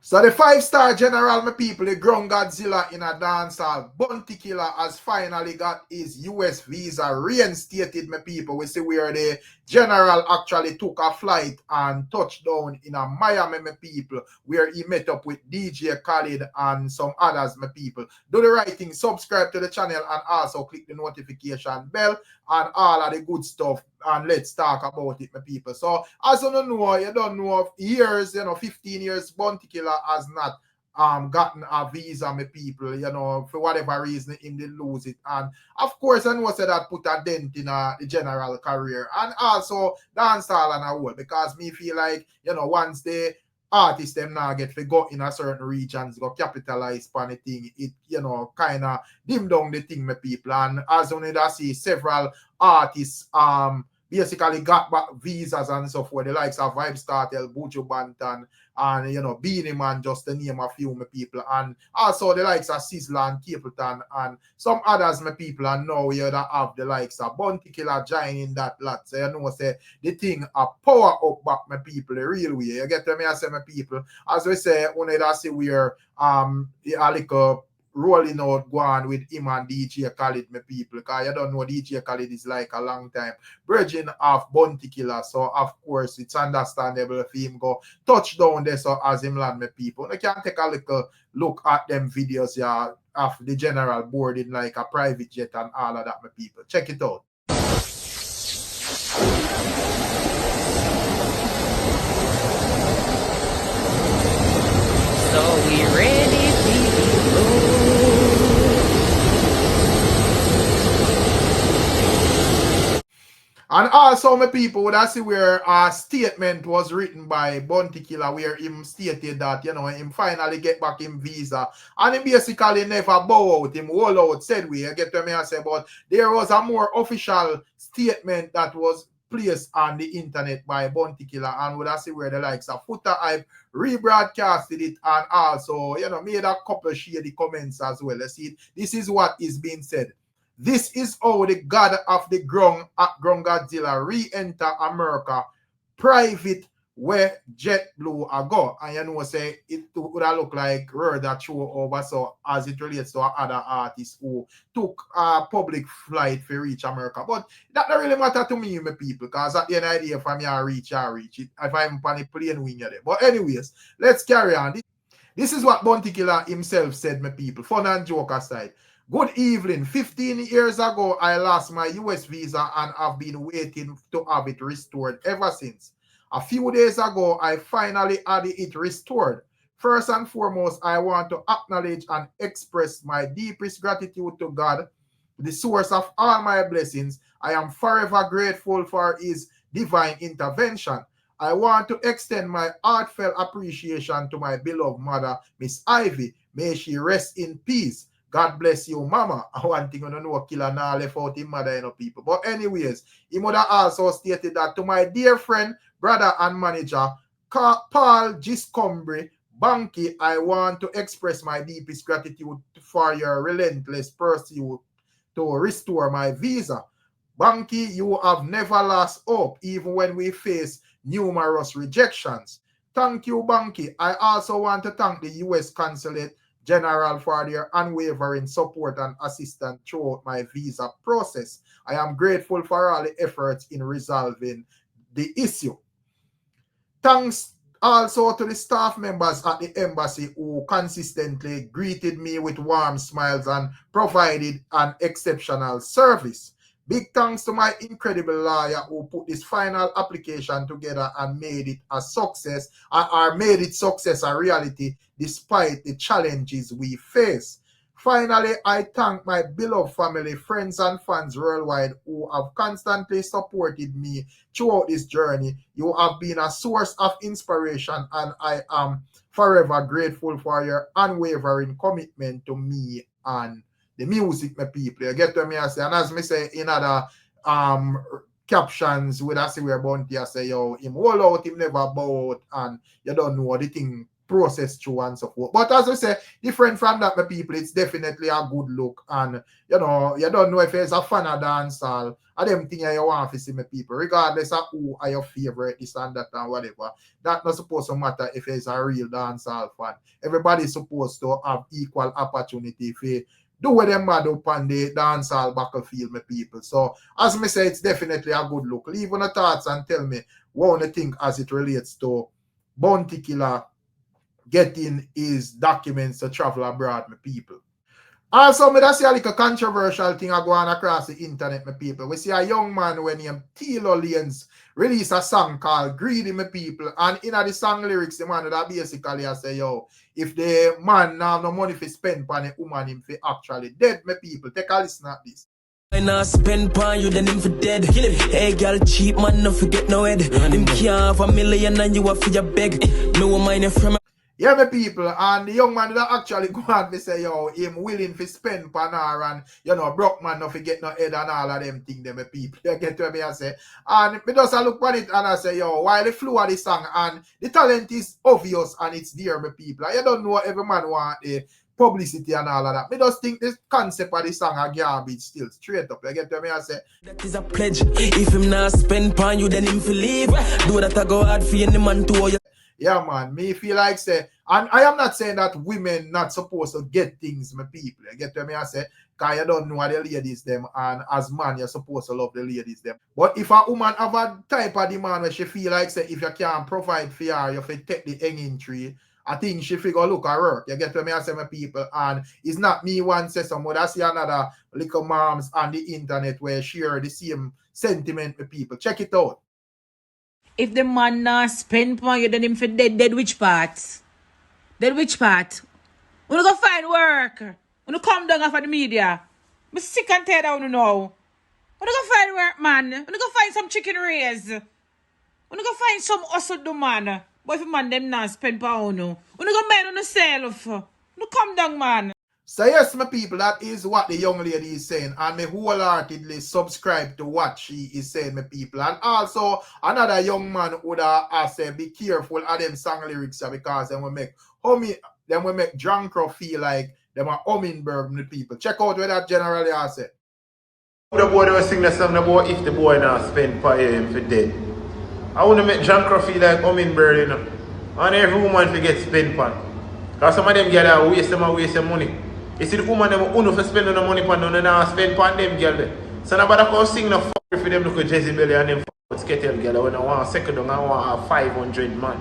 So the 5-star general, my people, the ground Godzilla in a dancehall, Bounty Killer has finally got his US visa reinstated, my people. We see where the general actually took a flight and touched down in a Miami, my people, where he met up with DJ Khaled and some others, my people. Do the right thing, subscribe to the channel and also click the notification bell and all of the good stuff. And let's talk about it, my people. So, as you don't know of years, 15 years, Bounty Killer has not gotten a visa, my people, for whatever reason, him did lose it. And of course, I know that put a dent in the general career and also dancehall and a whole, because me feel like, once the artists them now get to go in a certain regions, go capitalize on the thing, it, kind of dim down the thing, my people. And as you know, see several artists, basically got back visas and so forth, the likes of Vibes Cartel, Buju Banton, and Beanie Man, just to name a few, my people, and also the likes of Sizzla and Capleton and some others, my people, and now you have the likes of Bounty Killer joining that lot. So say the thing a power up back, my people, the real way. You get me? I say, my people, as we say, when I see we're a little rolling out go on with him and DJ Khaled, my people, because you don't know DJ Khaled is like a long time bridging of Bounty Killer, so of course it's understandable if him go touch down there, so as him land, my people. You can take a little look at them videos of the general boarding like a private jet and all of that, my people. Check it out. So we ready, And also, my people, would I see where a statement was written by Bounty Killer where him stated that, him finally get back him visa. And he basically never bow out, him all out, said we. You get what I say, but there was a more official statement that was placed on the internet by Bounty Killer, and would I see where the likes of FOOTA I've rebroadcasted it and also, made a couple of shady comments as well. You see, this is what is being said. This is how the god of the ground Godzilla re-enter America private where JetBlue a go. And say it would have look like word that show over, so as it relates to other artists who took a public flight to reach America. But that don't really matter to me, my people, because at the end of the day, if I'm here reach it. If I'm on a plane wing there. But anyways, let's carry on. This is what Bounty Killer himself said, my people. Fun and joke aside. Good evening. 15 years ago, I lost my US visa and have been waiting to have it restored ever since. A few days ago, I finally had it restored. First and foremost, I want to acknowledge and express my deepest gratitude to God, the source of all my blessings. I am forever grateful for his divine intervention. I want to extend my heartfelt appreciation to my beloved mother, Miss Ivy. May she rest in peace. God bless you, mama. One thing I don't know, Killer now left out his mother, people. But anyways, he mother also stated that to my dear friend, brother, and manager, Paul Giscombri Banky, I want to express my deepest gratitude for your relentless pursuit to restore my visa. Banky, you have never lost hope, even when we face numerous rejections. Thank you, Banky. I also want to thank the U.S. Consulate General for their unwavering support and assistance throughout my visa process. I am grateful for all the efforts in resolving the issue. Thanks also to the staff members at the embassy who consistently greeted me with warm smiles and provided an exceptional service. Big thanks to my incredible lawyer who put this final application together and made it a success, or made it success a reality despite the challenges we face. Finally, I thank my beloved family, friends, and fans worldwide who have constantly supported me throughout this journey. You have been a source of inspiration, and I am forever grateful for your unwavering commitment to me and the music, my people. You get what me I say? And as me say in other captions, with I say where Bounty I say, yo, him all out, him never bow out, and you don't know the thing process through and so forth. But as I say, different from that, my people, it's definitely a good look. And, you know, you don't know if it's a fan of dancehall, or them thing you want to see, my people, regardless of who are your favorite, this and that and whatever. That's not supposed to matter if it's a real dancehall fan. Everybody's supposed to have equal opportunity for do what them mad up on the dancehall battlefield, my people. So, as me say, it's definitely a good look. Leave on the thoughts and tell me what you think as it relates to Bounty Killer getting his documents to travel abroad, my people. Also, me see a little controversial thing going across the internet, my people. We see a young man when he Tilo Lanes release a song called Greedy, my people. And in the song lyrics, the man that basically say, yo, if the man now have no money for spend on a woman, him for actually dead, my people. Take a listen at this. I not spend on you, then him for dead. Kill him. Hey, girl, cheap man, no forget no head. Him can't have $1 million and you have for your beg. No mind from. Yeah, my people, and the young man that actually go on to say, yo, him willing to spend pan her and, you know, broke man no forget no head and all of them things, them, my people. You get what me I say? And me just look at it and I say, yo, while the flow of the song and the talent is obvious and it's there, my people. And you don't know every man want the publicity and all of that. Me just think this concept of the song are garbage still, straight up. You get what me I say? That is a pledge. If him not spend on you, then him for leave. Do that I go hard for any man to you. Yeah, man, me feel like say, and I am not saying that women not supposed to get things, my people. You get what me I say? Because you don't know the ladies them, and as man, you're supposed to love the ladies them. But if a woman have a type of demand where she feel like say, if you can't provide for her, you have to take the hanging tree, I think she figure look at work. You get what me I say, my people? And it's not me one say some, but I see another little moms on the internet where share the same sentiment with people. Check it out. If the man not spend on you, then him for dead which part? Dead which part? We go find work. We come down off of the media. I'm sick and tired of you now. We go find work, man. We go find some chicken raise. We go find some hustle do, man. But if man them not spend on you, we go mind on yourself. We come down, man. So yes, my people, that is what the young lady is saying, and me wholeheartedly subscribe to what she is saying, my people. And also, another young man would have said, be careful of them song lyrics because then we make Drunkro feel like them are hummingbird, my people. Check out what that generally has said. The boy was sing the song about if the boy not spend for him for dead. I want to make Drunkro feel like hummingbird, you know. And every woman to get spent on. Because some of them girls waste them money. You see the woman them who for spending the money on them and spend on them girl. So nobody can sing no fuck for them look at Jezebel and them fuck skettle girl when I want a second and I want a 500 man.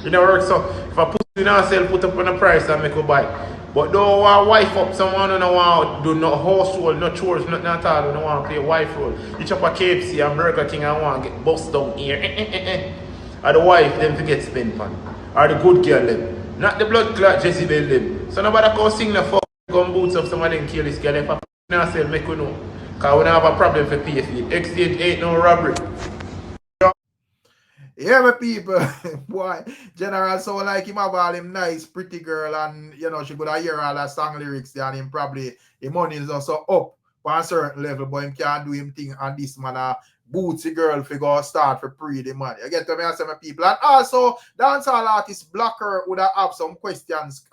It don't work so. If I put it in a sale, put up on a price and make a buy. But don't want wife up someone who don't want to do no household, no chores, nothing at all, who don't want to play wife role. You chop a KFC and Burger King and want to get bust down here. Or the wife them to get spent on. Or the good girl them. Not the blood clot Jezebel them. So nobody can sing the fuck gun boots of some of them kill this girl. If I put in a sale, make you know. Because we don't have a problem for PFE. Exchange ain't no robbery. Yeah, my people, boy, General sound like him have all him nice, pretty girl, and you know, she could hear all that song lyrics there, and him probably, his money is also up on a certain level, but him can't do him thing, and this man a bootsy girl figure start for pre the money. You get to me, I say, my people. And also, dancehall artist Blacker would have some questions,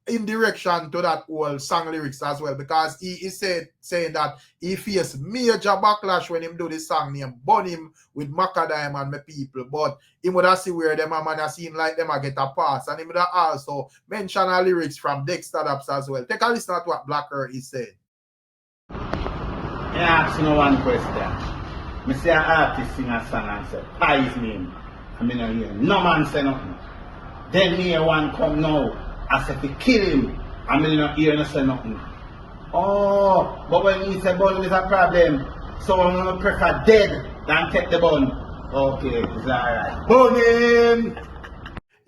in direction to that whole song lyrics as well, because he is saying that he faced major backlash when him do this song name burn him with Macadam and my people, but he would have see where them a man seem like them a get a pass, and he would have also mention a lyrics from Dexter Daps as well. Take a listen at what Blacker is saying. I ask you one question. I see an artist sing a song and say, "Pie his name." I mean, I hear no man say nothing. Then me one come now. I said to kill him, I mean not hear no say nothing. Oh, but when he say bun is a problem, so I'm gonna prefer dead than take the bun. Okay, it's alright. Bun him!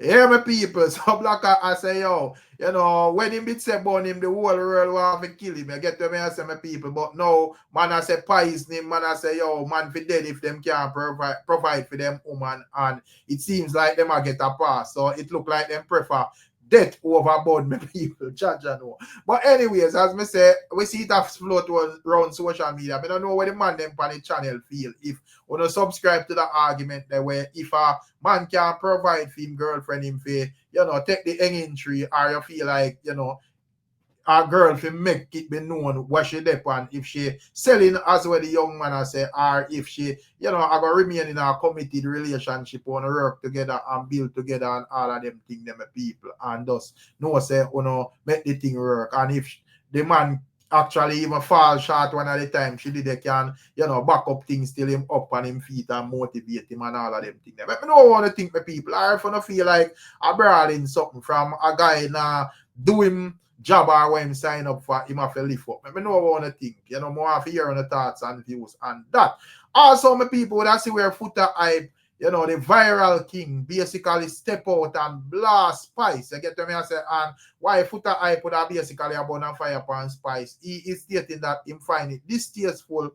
Yeah, my people, so Blacker, I say, yo, you know, when him say burn him, the whole world want to kill him. You get to me, I say, my people, but no, man, I say, poison him, man, I say, yo, man, for dead if them can't provide for them woman, and it seems like them I get a pass, so it look like them prefer death overboard, my people. Judge know. But anyways, as me say, we see it have float around social media. I don't know what the man them on the channel feel. If we don't subscribe to the argument that where if a man can provide for him girlfriend him for, you know, take the hanging tree, or you feel like, you know, a girl to make it be known what she depend if she selling as well the young man I say, or if she, you know, I go remain in a committed relationship, want to work together and build together and all of them things, them people, and thus no say, you know, make the thing work. And if the man actually even fall short one at the time, she did they can, you know, back up things, still him up on him feet and motivate him and all of them things. But I don't want to think my people, or if I don't feel like I brawling something from a guy now do him job or when him sign up for him have to lift up. I know what I want to think. You know, more have to hear on the thoughts and views and that. Also, my people, that's where FOOTA hype, you know, the viral king basically step out and blast Spice. You get to me? I say, and why FOOTA hype would have basically about on fire upon Spice. He is stating that him find it distasteful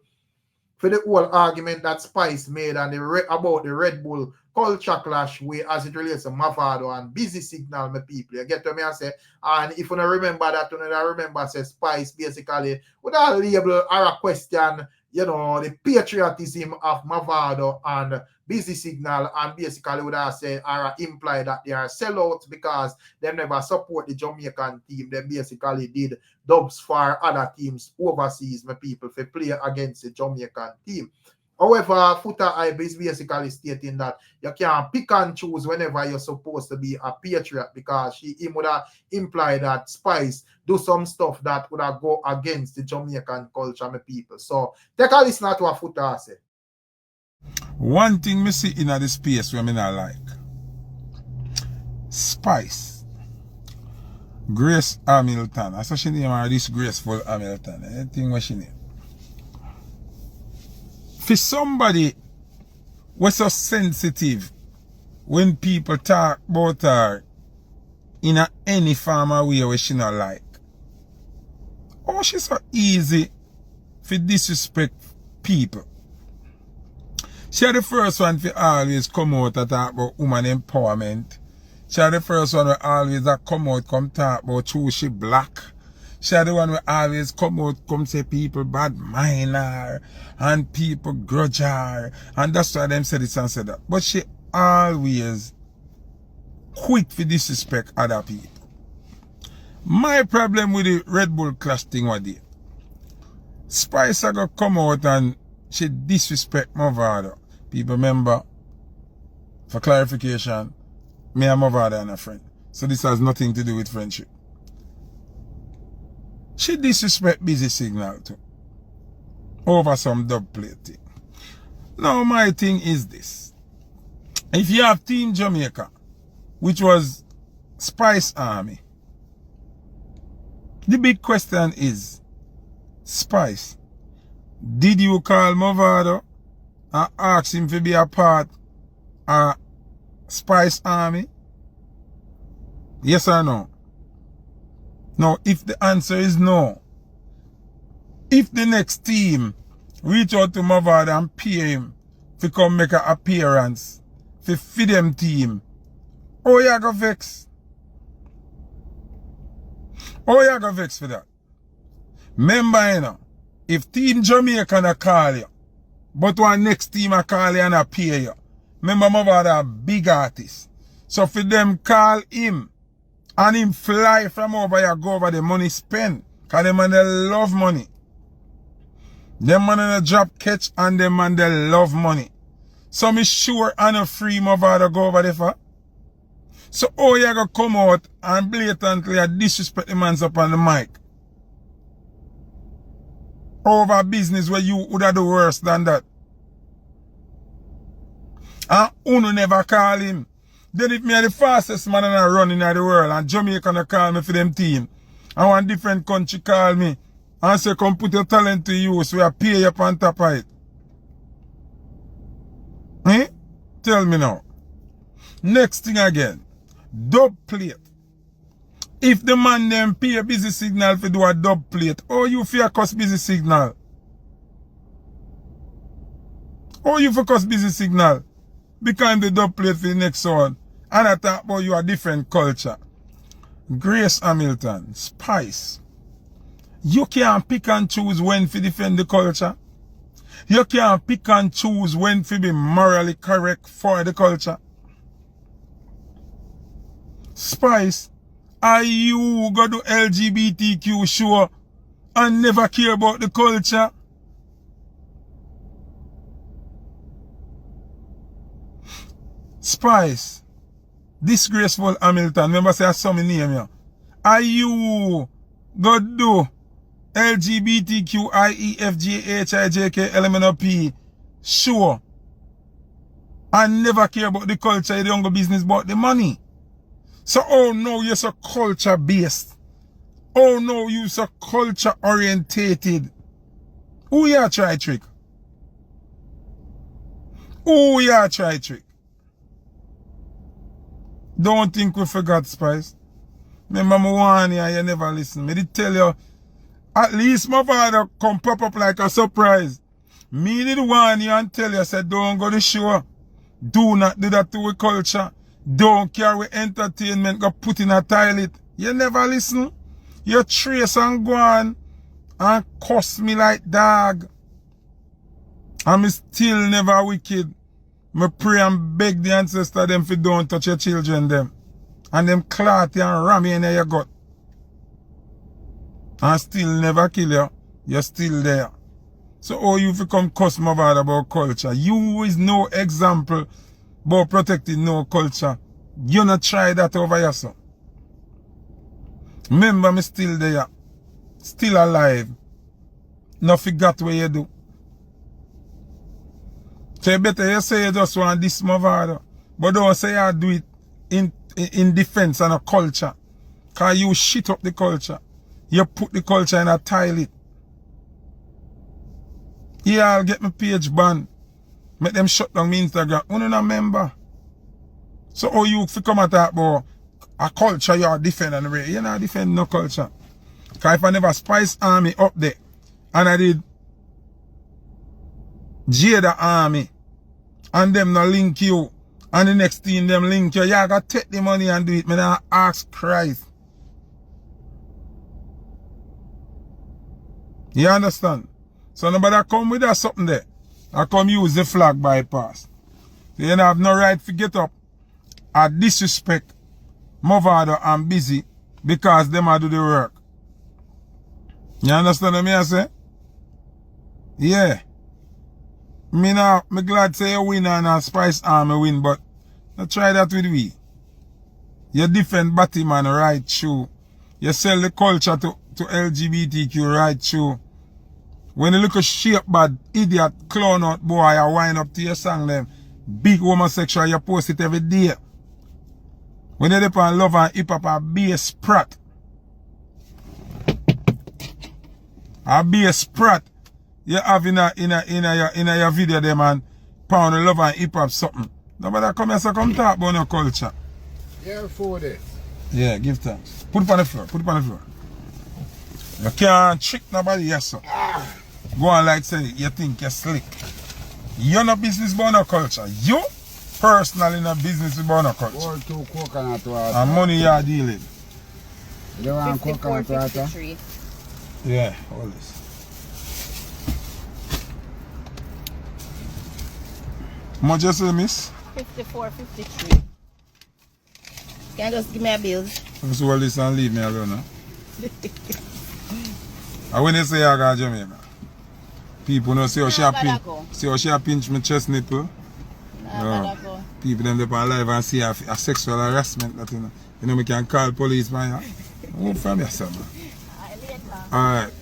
for the whole argument that Spice made and about the Red Bull culture clash way as it relates to MAVADO and busy signal, my people. You get to me? I say, and if you don't remember that, you don't remember, say Spice basically would have label or a question, you know, the patriotism of MAVADO and busy signal, and basically would have say or imply that they are sellouts because they never support the Jamaican team. They basically did dubs for other teams overseas, my people, for play against the Jamaican team. However, FOOTA hype is basically stating that you can pick and choose whenever you're supposed to be a patriot because he would have implied that Spice do some stuff that would have go against the Jamaican culture, my people. So take a listen to what FOOTA say. One thing me see in the space where me not like. Spice. Grace Hamilton. I saw she name her Disgraceful Hamilton. Anything what she name. For somebody was so sensitive when people talk about her in any form of way where she not like. Oh, she's so easy for disrespect people. She had the first one to always come out and talk about woman empowerment. She had the first one to always come out come talk about who she black. She had the one who always come out come say people bad mind her and people grudge her. And that's why them said this and said that. But she always quick for disrespect other people. My problem with the Red Bull clash thing was it. Spice got come out and she disrespect MAVADO. People remember, for clarification, me and MAVADO and a friend. So this has nothing to do with friendship. She disrespect busy signal too. Over some dub plate thing. Now my thing is this. If you have Team Jamaica, which was Spice Army, the big question is, Spice, did you call MAVADO and ask him to be a part of Spice Army? Yes or no? Now, if the answer is no, if the next team reach out to MAVADO and pay him to come make an appearance to feed them team, oh, you go vex. Oh, you go vex for that. Remember, you know, if Team Jamaica na call you, but one next team a call you and a pay you, remember MAVADO a big artist. So for them call him, and him fly from over here, go over the money spend. Because them man they love money. Them man in a job catch and them man they love money. So me sure and a free MAVADO go over there for. So oh you gonna come out and blatantly disrespect the man's up on the mic. Over business where you would have do worse than that. And Uno never call him. Then if me are the fastest man in a run in the world and Jamaica no call me for them team, and one different country call me and say come put your talent to use, we are pay you up on top of it. Eh? Tell me now. Next thing again, dub plate. If the man them pay a busy signal for do a dub plate, oh you fear cost busy signal. Oh you for cost busy signal. Become the dub plate for the next one. And I talk about you a different culture. Grace Hamilton, Spice. You can't pick and choose when to defend the culture. You can't pick and choose when to be morally correct for the culture. Spice, are you go to LGBTQ show and never care about the culture? Spice, disgraceful Hamilton, remember say some name here. Are you go do LGBTQIEFGHIJKLMNOP show and never care about the culture, you don't go business about the money? So, oh no, you're so culture based. Oh no, you're so culture orientated. Who you try trick? Who you try trick? Don't think we forgot, Spice. Remember me warn you, you never listen. Me did tell you, at least my father come pop up like a surprise. Me did warn you and tell you, said don't go to the show. Do not do that to our culture. Don't carry entertainment, go put in a toilet. You never listen. You trace and go on and cuss me like dog. I'm still never wicked. Me pray and beg the ancestor them for don't touch your children them. And them clot you and ram you in your gut. And still never kill you. You're still there. So how you come cuss my bad about culture? You is no example about protecting no culture. You not try that over yourself. Remember me still there. Still alive. No forgot what you do. So you better you say you just want this MAVADO. But don't say you do it in defense of a culture. Because you shit up the culture. You put the culture in a toilet. Yeah, I'll get my page banned. Make them shut down my Instagram. You don't remember. So how you come at that about a culture you are defending? You're not defending no culture. Because if I never Spice Army up there, and I did Jada Army, and them not link you, and the next thing them link you, you gotta take the money and do it. Me not ask Christ. You understand? So nobody come with that something there. I come use the flag bypass. You don't have no right to get up and disrespect MAVADO and Busy because them a do the work. You understand what I say? Yeah. Me glad say you win and a Spice Army win, but not try that with we. You defend Batman right true. You sell the culture to LGBTQ right true. When you look a shape bad, idiot, clown out boy, you wind up to your song them. Big homosexual, you post it every day. When you depend love and hip hop, a be a sprat. A be a sprat. You have in your video them and pound the love and hip hop something. Nobody come here so come talk about your culture. Yeah, for this. Yeah, give thanks. Put it on the floor. Put it on the floor. You can't trick nobody, yes sir. Go on like say you think you're slick. You're not business about no culture. You personally not business about no culture. Or two coconut water. And money you're dealing. You don't want 54, coconut water? 53. Yeah, all this. How much you say, miss? 54, 53. Can you just give me a bill? Just hold this and leave me alone, huh? And when you say I got Jamaica, people don't see how she a pinch my chest nipple. People them up on live and see a sexual harassment that you know me can call police man. Move from yourself, man. Alright.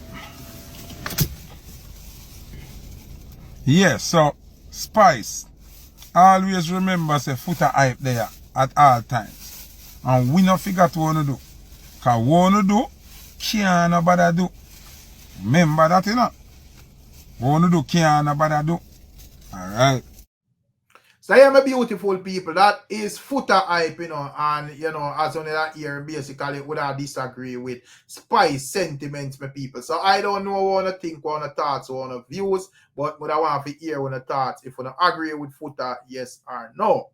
Yeah, so Spice. Always remember say FOOTA hype there at all times. And we not figure what we wanna do. Cause what we wanna do, can't nobody do. Remember that, you know. What we wanna do, can't nobody do. Alright. So yeah, my beautiful people, that is FOOTA hype, you know, and you know, as on that here, basically would I disagree with Spice sentiments, my people. So I don't know what I think, what I thoughts, what I views, but what I want to hear what I thoughts, if I agree with FOOTA, yes or no.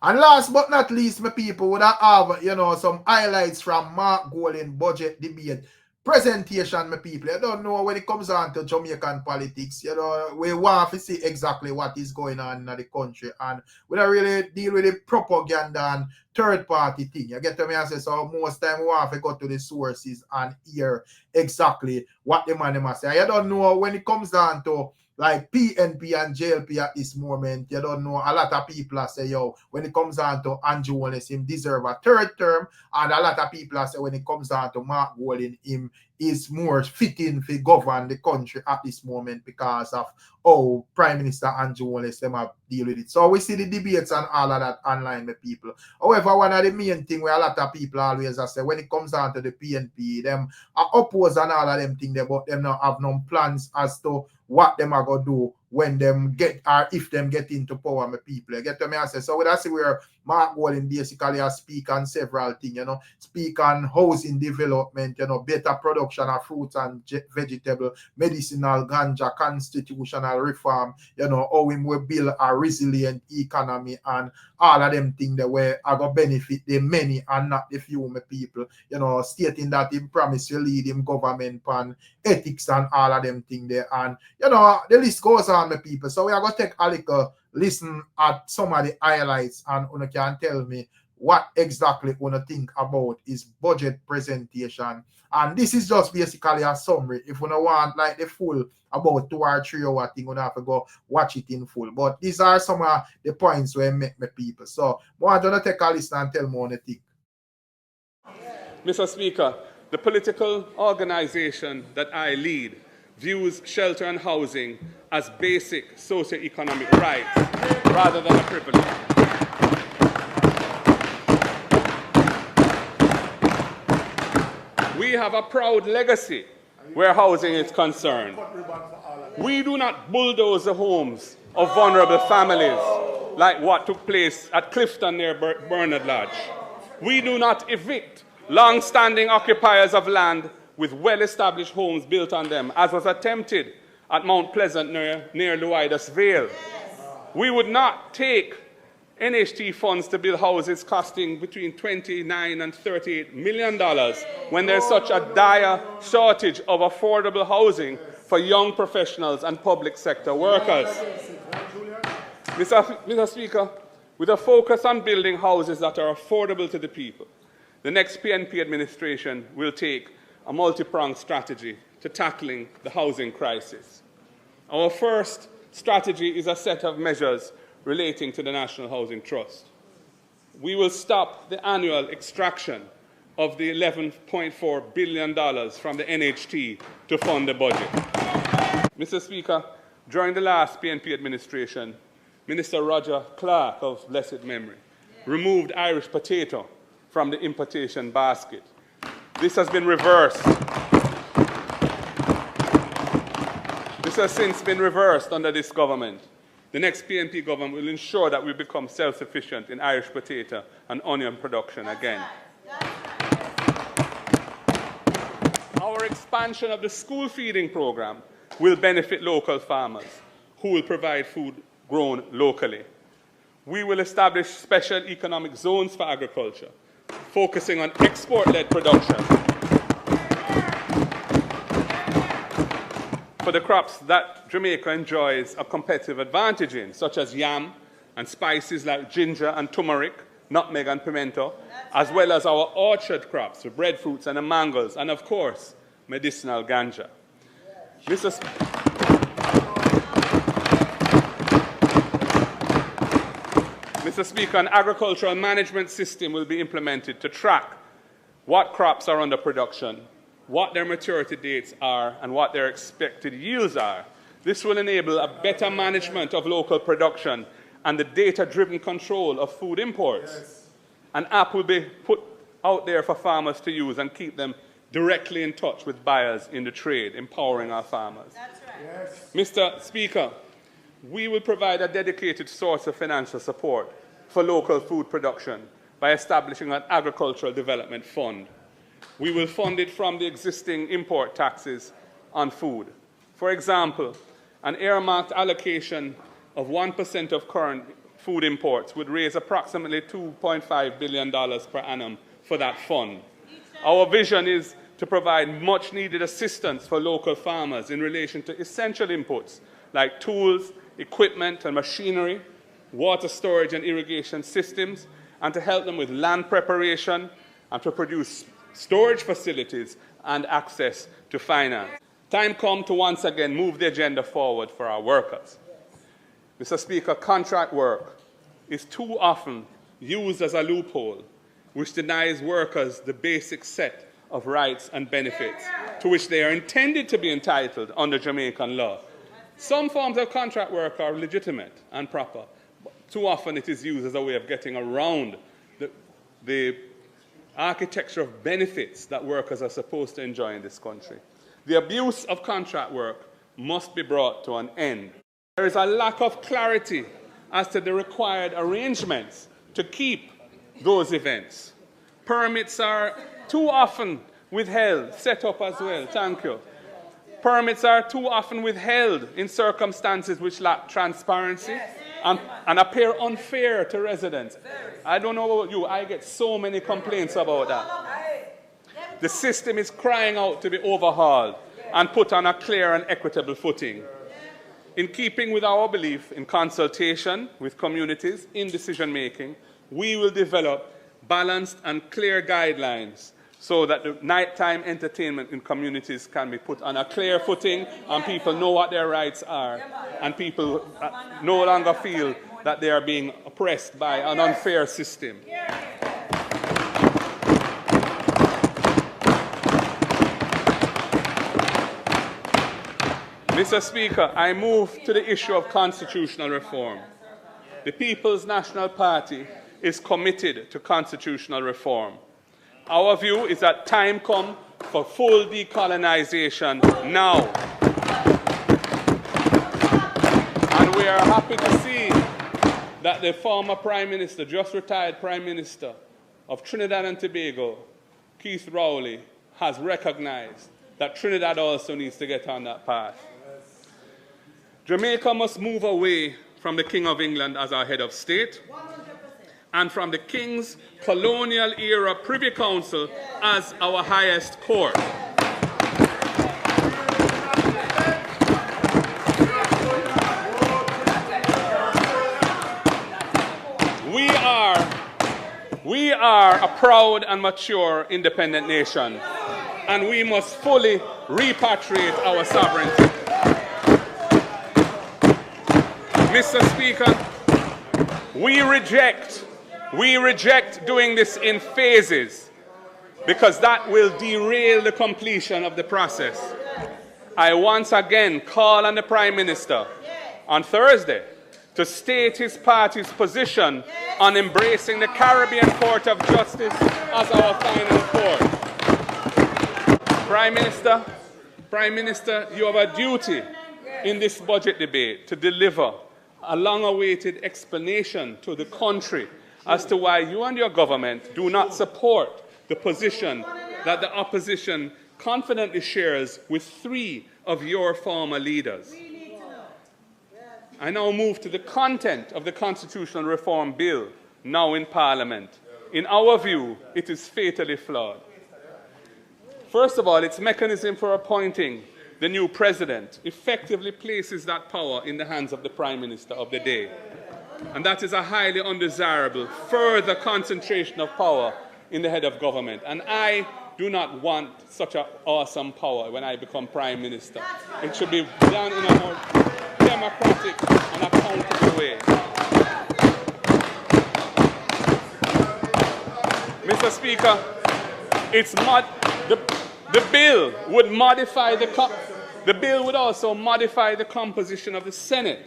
And last but not least, my people, would have, you know, some highlights from Mark Golden budget debate presentation, my people. I don't know when it comes on to Jamaican politics, you know, we want to see exactly what is going on in the country, and we don't really deal with the propaganda and third-party thing. You get to me? I say, so most time we want to go to the sources and hear exactly what the man must say. I don't know when it comes down to like PNP and JLP at this moment, you don't know, a lot of people say, yo, when it comes down to Andrew Wallace, him deserve a third term, and a lot of people say when it comes down to Mark Golden, him is more fitting to govern the country at this moment because of how Prime Minister Andrew Wallace them have deal with it. So we see the debates and all of that online with people. However, one of the main thing where a lot of people always say when it comes down to the PNP, them are opposed and all of them things, but them not have no plans as to what them are going to do when them get, or if them get into power, my people. You get to me? I say, so that's where Mark Golden basically has speak on several things, you know, speak on housing development, you know, better production of fruits and vegetable, medicinal ganja, constitutional reform, you know, how we will build a resilient economy and all of them things that were going to benefit the many and not the few, my people, you know, stating that he promised to lead him government on ethics and all of them things there. And, you know, the list goes on, my people. So we are going to take a little listen at some of the highlights, and you can tell me what exactly you think about his budget presentation. And this is just basically a summary. If you don't want like the full about 2 or 3 hour thing, you have to go watch it in full. But these are some of the points where I make my people. So I want to take a listen and tell me what you think. Mr. Speaker, the political organization that I lead views shelter and housing as basic socio-economic rights rather than a privilege. We have a proud legacy where housing is concerned. We do not bulldoze the homes of vulnerable families like what took place at Clifton near Bernard Lodge. We do not evict long-standing occupiers of land with well-established homes built on them, as was attempted at Mount Pleasant near Loidas Vale. We would not take NHT funds to build houses costing between $29 and $38 million when there's such a dire shortage of affordable housing for young professionals and public sector workers. Mr. Speaker, with a focus on building houses that are affordable to the people, the next PNP administration will take a multi-pronged strategy to tackling the housing crisis. Our first strategy is a set of measures relating to the National Housing Trust. We will stop the annual extraction of the $11.4 billion from the NHT to fund the budget. Mr. Speaker, during the last PNP administration, Minister Roger Clark of blessed memory removed Irish potato from the importation basket. This has been reversed. This has since been reversed under this government. The next PNP government will ensure that we become self-sufficient in Irish potato and onion production again. Our expansion of the school feeding program will benefit local farmers who will provide food grown locally. We will establish special economic zones for agriculture, focusing on export-led production for the crops that Jamaica enjoys a competitive advantage in, such as yam and spices like ginger and turmeric, nutmeg and pimento, as well as our orchard crops, the breadfruits and the mangoes, and of course, medicinal ganja. Mr. Speaker, an agricultural management system will be implemented to track what crops are under production, what their maturity dates are, and what their expected yields are. This will enable a better management of local production and the data-driven control of food imports. Yes. An app will be put out there for farmers to use and keep them directly in touch with buyers in the trade, empowering our farmers. That's right. Yes. Mr. Speaker, we will provide a dedicated source of financial support for local food production by establishing an agricultural development fund. We will fund it from the existing import taxes on food. For example, an earmarked allocation of 1% of current food imports would raise approximately $2.5 billion per annum for that fund. Our vision is to provide much needed assistance for local farmers in relation to essential inputs like tools, equipment and machinery, water storage and irrigation systems, and to help them with land preparation and to produce storage facilities and access to finance. Time come to once again move the agenda forward for our workers. Mr. Speaker, contract work is too often used as a loophole which denies workers the basic set of rights and benefits to which they are intended to be entitled under Jamaican law. Some forms of contract work are legitimate and proper, but too often it is used as a way of getting around the architecture of benefits that workers are supposed to enjoy in this country. The abuse of contract work must be brought to an end. There is a lack of clarity as to the required arrangements to keep those events. Permits are too often withheld, set up as well, thank you. Permits are too often withheld in circumstances which lack transparency and appear unfair to residents. I don't know about you, I get so many complaints about that. The system is crying out to be overhauled and put on a clear and equitable footing. In keeping with our belief in consultation with communities in decision-making, we will develop balanced and clear guidelines so that the nighttime entertainment in communities can be put on a clear footing and people know what their rights are and people no longer feel that they are being oppressed by an unfair system. Mr. Speaker, I move to the issue of constitutional reform. The People's National Party is committed to constitutional reform. Our view is that time comes for full decolonization now. And we are happy to see that the former Prime Minister, just retired Prime Minister of Trinidad and Tobago, Keith Rowley, has recognized that Trinidad also needs to get on that path. Jamaica must move away from the King of England as our head of state, 100%. And from the King's colonial-era Privy Council as our highest court. We are a proud and mature independent nation, and we must fully repatriate our sovereignty. Mr. Speaker, we reject doing this in phases because that will derail the completion of the process. I once again call on the Prime Minister on Thursday to state his party's position on embracing the Caribbean Court of Justice as our final court. Prime Minister, you have a duty in this budget debate to deliver a long-awaited explanation to the country as to why you and your government do not support the position that the opposition confidently shares with 3 of your former leaders. I now move to the content of the constitutional reform bill now in Parliament. In our view, it is fatally flawed. First of all, its mechanism for appointing the new president effectively places that power in the hands of the Prime Minister of the day. And that is a highly undesirable further concentration of power in the head of government. And I do not want such an awesome power when I become Prime Minister. It should be done in a more democratic and accountable way. Mr. Speaker, the bill would also modify the composition of the Senate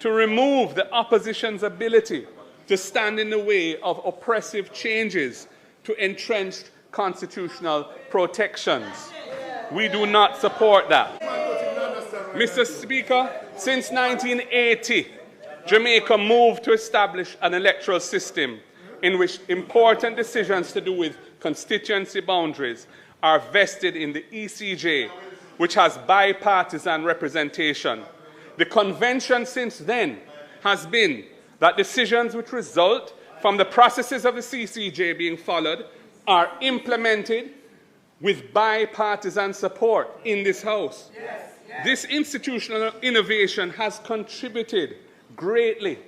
to remove the opposition's ability to stand in the way of oppressive changes to entrenched constitutional protections. We do not support that. Mr. Speaker, since 1980, Jamaica moved to establish an electoral system in which important decisions to do with constituency boundaries are vested in the ECJ, which has bipartisan representation. The convention since then has been that decisions which result from the processes of the CCJ being followed are implemented with bipartisan support in this House. This institutional innovation has contributed greatly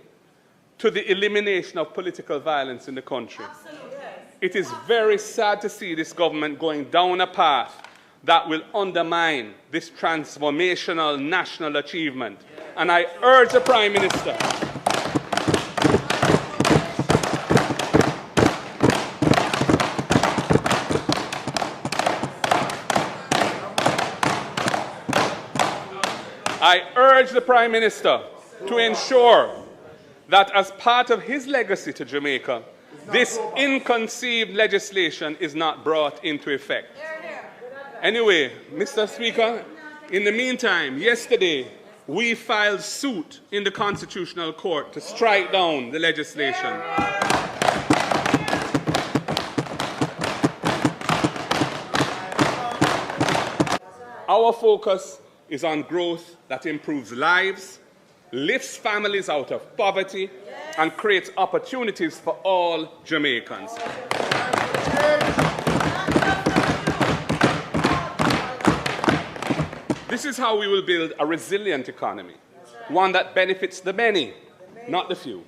to the elimination of political violence in the country. It is very sad to see this government going down a path that will undermine this transformational national achievement. And I urge the Prime Minister to ensure that as part of his legacy to Jamaica, this inconceived legislation is not brought into effect. Anyway, Mr. Speaker, in the meantime, yesterday we filed suit in the Constitutional Court to strike down the legislation. Our focus is on growth that improves lives, lifts families out of poverty, and creates opportunities for all Jamaicans. This is how we will build a resilient economy, one that benefits the many, not the few,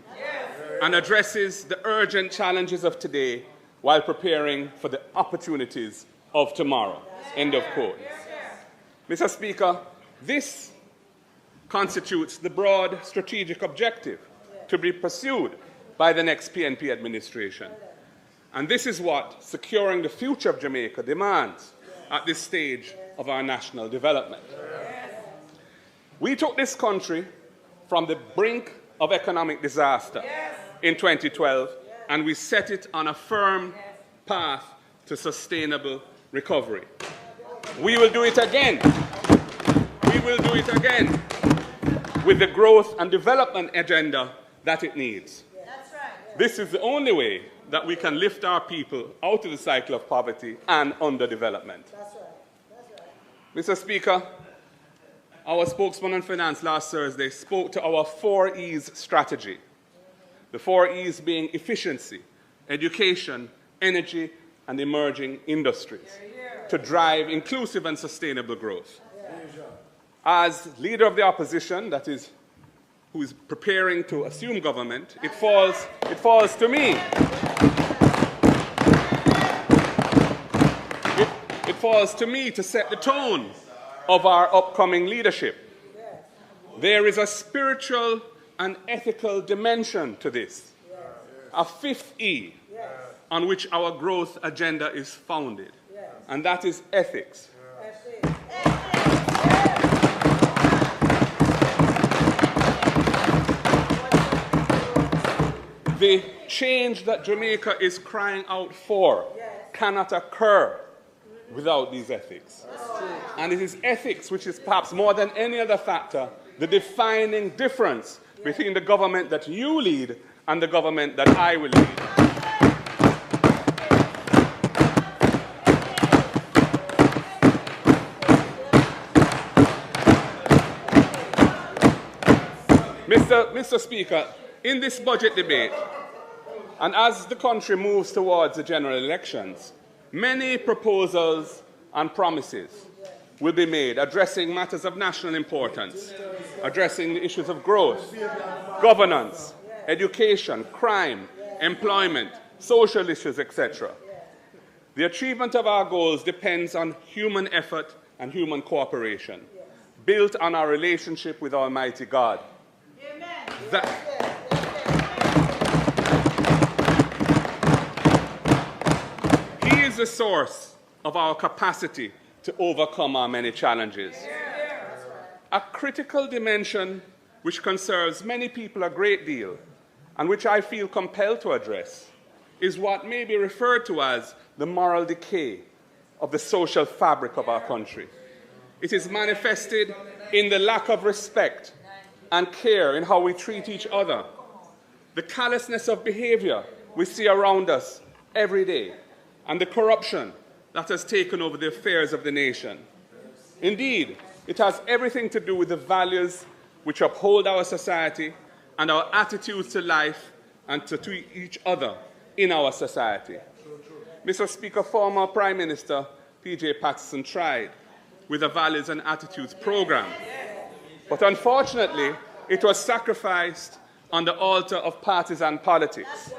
and addresses the urgent challenges of today while preparing for the opportunities of tomorrow. End of quote. Mr. Speaker, this constitutes the broad strategic objective to be pursued by the next PNP administration. And this is what securing the future of Jamaica demands at this stage of our national development. We took this country from the brink of economic disaster in 2012, and we set it on a firm path to sustainable recovery. We will do it again. We will do it again with the growth and development agenda that it needs. This is the only way that we can lift our people out of the cycle of poverty and underdevelopment. Mr. Speaker, our spokesman on finance last Thursday spoke to our 4 E's strategy. The 4 E's being efficiency, education, energy, and emerging industries to drive inclusive and sustainable growth. As leader of the opposition, that is, who is preparing to assume government, it falls to me. It falls to me to set the tone of our upcoming leadership. There is a spiritual and ethical dimension to this, a 5th E on which our growth agenda is founded, and that is ethics. The change that Jamaica is crying out for cannot occur without these ethics. And it is ethics which is perhaps more than any other factor the defining difference between the government that you lead and the government that I will lead. Mr. Speaker, in this budget debate, and as the country moves towards the general elections, many proposals and promises will be made addressing matters of national importance, addressing the issues of growth, governance, education, crime, employment, social issues, etc. The achievement of our goals depends on human effort and human cooperation, built on our relationship with Almighty God. He is the source of our capacity to overcome our many challenges. A critical dimension which concerns many people a great deal and which I feel compelled to address is what may be referred to as the moral decay of the social fabric of our country. It is manifested in the lack of respect and care in how we treat each other, the callousness of behavior we see around us every day, and the corruption that has taken over the affairs of the nation. Indeed, it has everything to do with the values which uphold our society and our attitudes to life and to each other in our society. Mr. Speaker, former Prime Minister P.J. Patterson tried with a Values and Attitudes program, but unfortunately, it was sacrificed on the altar of partisan politics.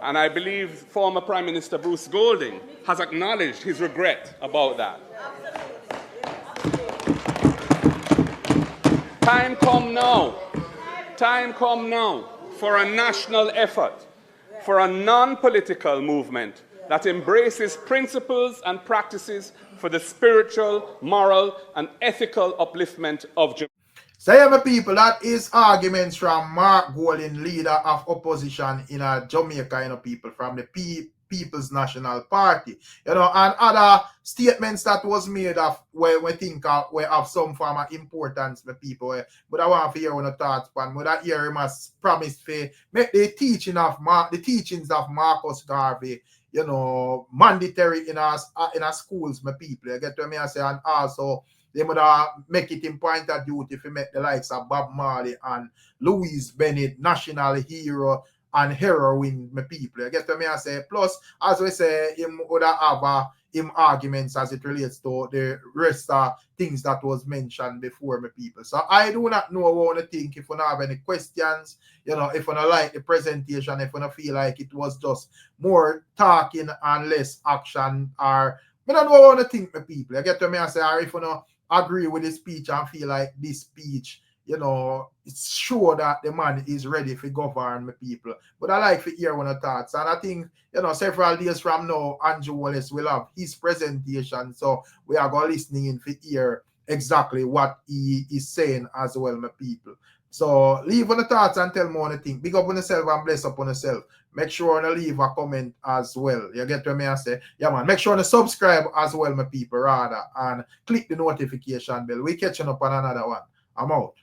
And I believe former Prime Minister Bruce Golding has acknowledged his regret about that. Time come now for a national effort, for a non-political movement that embraces principles and practices for the spiritual, moral, and ethical upliftment of Jamaica. So yeah, my people, that is arguments from Mark Golding, leader of opposition in Jamaica, you know, people from the People's National Party, you know, and other statements that was made of where we think we have some form of importance, my people. But I want to hear one of thoughts, but I hear him as promised to make the teachings of Marcus Garvey, you know, mandatory in our schools, my people. You get what I say, and also they would make it in point of duty if you make the likes of Bob Marley and Louise Bennett, national hero and heroine, my people. You get what I say? Plus, as we say, him would have him arguments as it relates to the rest of things that was mentioned before, my people. So I do not know what to think. If you don't have any questions, you know, if you don't like the presentation, if you don't feel like it was just more talking and less action, or I don't know what to think, my people. You get what I say? Or if you don't agree with the speech and feel like this speech, you know, it's sure that the man is ready to govern my people. But I like to hear one of the thoughts. And I think, you know, several days from now, Andrew Wallace will have his presentation. So we are going listening in to hear exactly what he is saying as well, my people. So leave on the thoughts and tell me what you think. Big up on yourself and bless up on yourself. Make sure to leave a comment as well. You get what I say? Yeah, man. Make sure to subscribe as well, my people, rather. And click the notification bell. We're catching up on another one. I'm out.